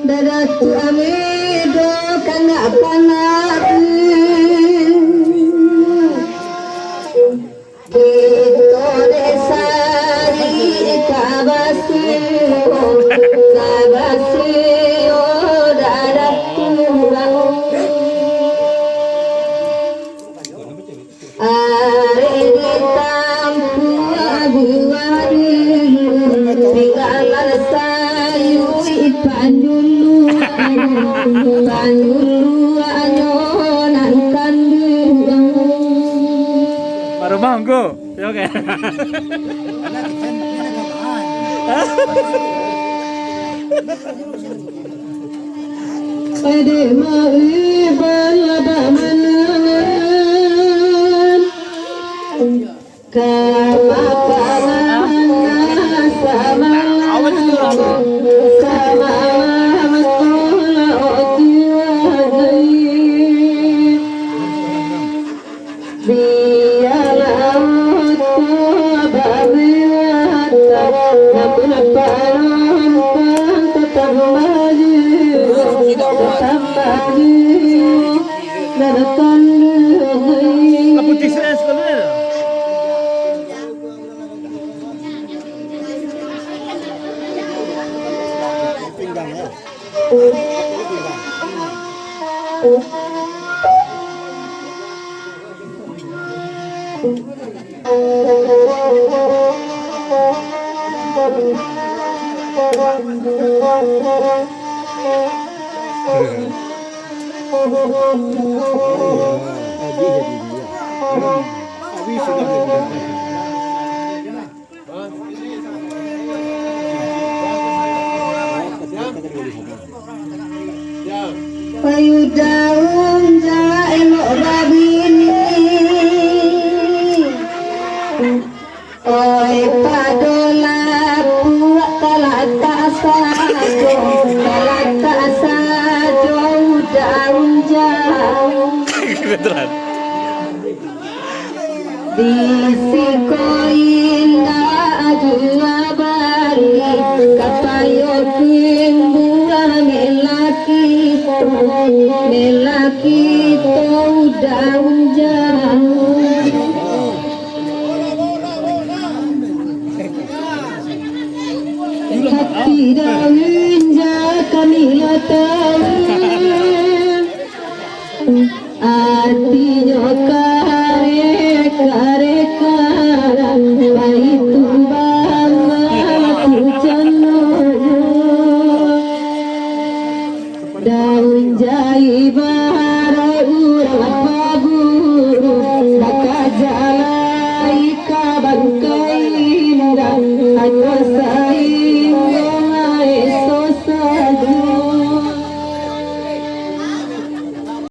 Dadatu amido kanak-kanak Dito desari kabasi dadatu are ditampu abuari tinggalan sayu ipanjulu anyonan kandung Baru manggo, ya oke. Pada ma'ibal bamanan Kama paman sama makola otiwadai Biarlah babirata namun parampan tetap maju dan tandai Putih saya sekali. Payudahun jailok babini Oi padola puak kalata sajo daun jauh Beneran. Disikoin ajua bari kapayokin bunga melaki tau daun jauh hati daun kami latau artinya kare bayi tumbang hujan daun jai bara urang paburu baka jalai kabangkai indah hanya